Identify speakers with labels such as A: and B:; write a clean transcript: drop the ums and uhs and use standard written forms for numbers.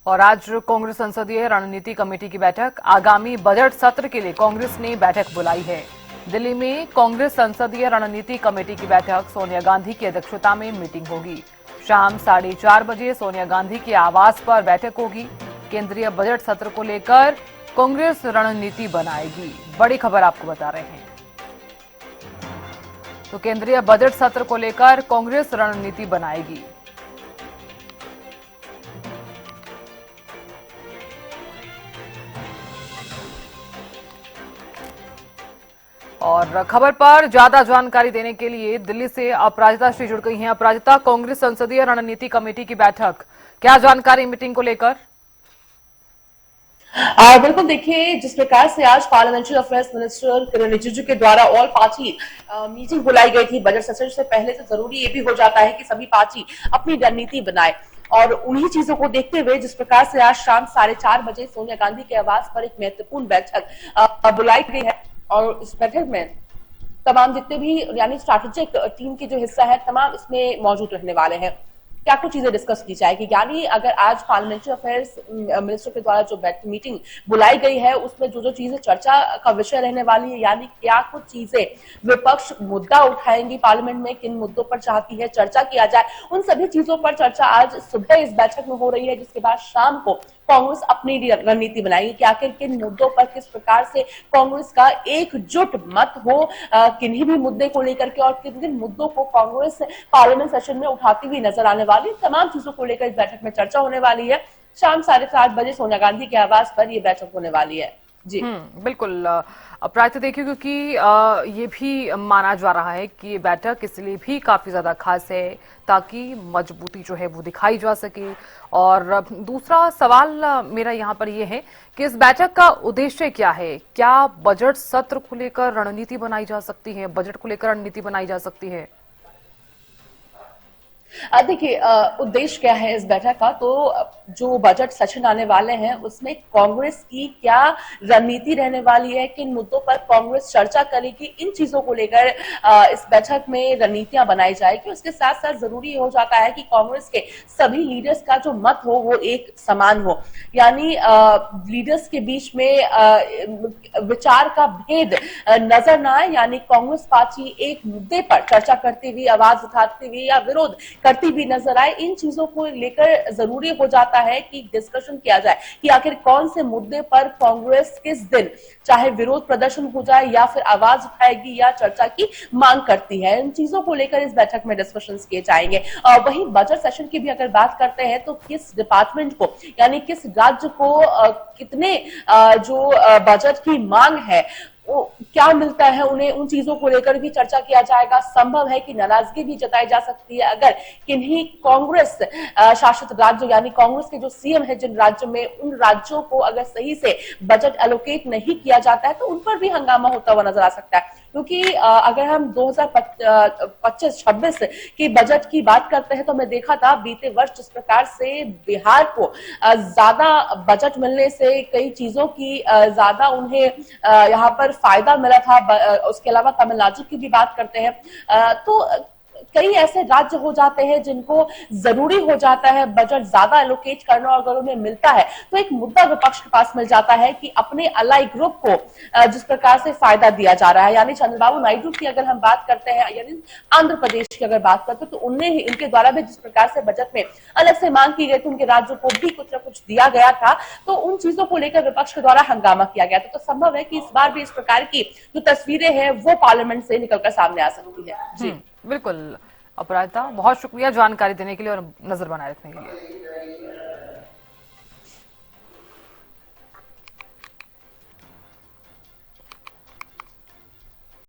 A: और आज कांग्रेस संसदीय रणनीति कमेटी की बैठक, आगामी बजट सत्र के लिए कांग्रेस ने बैठक बुलाई है। दिल्ली में कांग्रेस संसदीय रणनीति कमेटी की बैठक सोनिया गांधी की अध्यक्षता में मीटिंग होगी। शाम 4:30 बजे सोनिया गांधी के आवास पर बैठक होगी। केंद्रीय बजट सत्र को लेकर कांग्रेस रणनीति बनाएगी। बड़ी खबर आपको बता रहे हैं। तो केंद्रीय बजट सत्र को लेकर कांग्रेस रणनीति बनाएगी। और खबर पर ज्यादा जानकारी देने के लिए दिल्ली से अपराजिता श्री जुड़ गई हैं। अपराजिता, कांग्रेस संसदीय रणनीति कमेटी की बैठक, क्या जानकारी मीटिंग को लेकर?
B: बिल्कुल, देखिए जिस प्रकार से आज पार्लियामेंट्री अफेयर्स मिनिस्टर किरण रिजिजू के द्वारा ऑल पार्टी मीटिंग बुलाई गई थी बजट सत्र से पहले, तो जरूरी ये भी हो जाता है कि सभी पार्टी अपनी रणनीति बनाए। और उन्हीं चीजों को देखते हुए जिस प्रकार से आज शाम 4:30 बजे सोनिया गांधी के आवास पर एक महत्वपूर्ण बैठक बुलाई गई है। और इस बैठक में तमाम जितने भी यानी स्ट्रैटेजिक टीम के जो हिस्सा है तमाम इसमें मौजूद रहने वाले हैं। क्या कुछ चीजें डिस्कस की जाएगी, यानी अगर आज पार्लियामेंट्री अफेयर्स मिनिस्टर के द्वारा जो मीटिंग बुलाई गई है उसमें जो जो चीजें चर्चा का विषय रहने वाली है, यानी क्या कुछ चीजें विपक्ष मुद्दा उठाएंगी पार्लियामेंट में, किन मुद्दों पर चाहती है चर्चा किया जाए, उन सभी चीजों पर चर्चा आज सुबह इस बैठक में हो रही है। जिसके बाद शाम को कांग्रेस अपनी रणनीति बनाएगी कि आखिर किन मुद्दों पर किस प्रकार से कांग्रेस का एकजुट मत हो, किन्हीं भी मुद्दे को लेकर के, और किन किन मुद्दों को कांग्रेस पार्लियामेंट सेशन में उठाती हुई नजर आने वाली, तमाम चीजों को लेकर इस बैठक में चर्चा होने वाली है। शाम 4:30 बजे सोनिया गांधी के आवास पर यह बैठक होने वाली है। जी
A: बिल्कुल प्रायः देखिए, क्योंकि ये भी माना जा रहा है कि ये बैठक इसलिए भी काफी ज्यादा खास है ताकि मजबूती जो है वो दिखाई जा सके। और दूसरा सवाल मेरा यहाँ पर ये है कि इस बैठक का उद्देश्य क्या है? क्या बजट सत्र को लेकर रणनीति बनाई जा सकती है, बजट को लेकर रणनीति बनाई जा सकती है?
B: देखिए उद्देश्य क्या है इस बैठक का, तो जो बजट सेशन आने वाले हैं उसमें कांग्रेस की क्या रणनीति रहने वाली है, किन मुद्दों पर कांग्रेस चर्चा करेगी, इन चीजों को लेकर इस बैठक में रणनीतियां बनाई जाएगी। उसके साथ साथ जरूरी हो जाता है कि कांग्रेस के सभी लीडर्स का जो मत हो वो एक समान हो, यानी लीडर्स के बीच में विचार का भेद नजर ना आए, यानी कांग्रेस पार्टी एक मुद्दे पर चर्चा करती हुई, आवाज उठाती हुई या विरोध करती भी नजर आए। इन चीजों को लेकर जरूरी हो जाता है कि डिस्कशन किया जाए कि आखिर कौन से मुद्दे पर कांग्रेस किस दिन चाहे विरोध प्रदर्शन हो जाए या फिर आवाज उठाएगी या चर्चा की मांग करती है। इन चीजों को लेकर इस बैठक में डिस्कशन किए जाएंगे। वहीं बजट सेशन की भी अगर बात करते हैं तो किस डिपार्टमेंट को यानी किस राज्य को कितने जो बजट की मांग है वो क्या मिलता है उन्हें, उन चीजों को लेकर भी चर्चा किया जाएगा। संभव है कि नाराजगी भी जताई जा सकती है अगर किन्हीं कांग्रेस शासित राज्य यानी कांग्रेस के जो सीएम है जिन राज्यों में, उन राज्यों को अगर सही से बजट एलोकेट नहीं किया जाता है तो उन पर भी हंगामा होता हुआ नजर आ सकता है। क्योंकि अगर हम 2025-26 की बजट की बात करते हैं तो हमने देखा था बीते वर्ष जिस प्रकार से बिहार को ज्यादा बजट मिलने से कई चीजों की ज्यादा उन्हें यहाँ पर फायदा मिला था। उसके अलावा तमिलनाडु की भी बात करते हैं तो कई ऐसे राज्य हो जाते हैं जिनको जरूरी हो जाता है बजट ज्यादा एलोकेट करना, और अगर उन्हें मिलता है तो एक मुद्दा विपक्ष के पास मिल जाता है कि अपने अलाई ग्रुप को जिस प्रकार से फायदा दिया जा रहा है। यानी चंद्रबाबू नायडू की अगर हम बात करते हैं, यानी आंध्र प्रदेश की अगर बात करते हैं, तो उन्हें इनके द्वारा भी जिस प्रकार से बजट में अलग से मांग की गई थी, उनके राज्यों को भी कुछ न कुछ दिया गया था, तो उन चीजों को लेकर विपक्ष के द्वारा हंगामा किया गया था। तो संभव है कि इस बार भी इस प्रकार की जो तस्वीरें हैं वो पार्लियामेंट से निकलकर सामने आ सकती है। जी
A: बिल्कुल अपराजिता, बहुत शुक्रिया जानकारी देने के लिए और नजर बनाए रखने के लिए।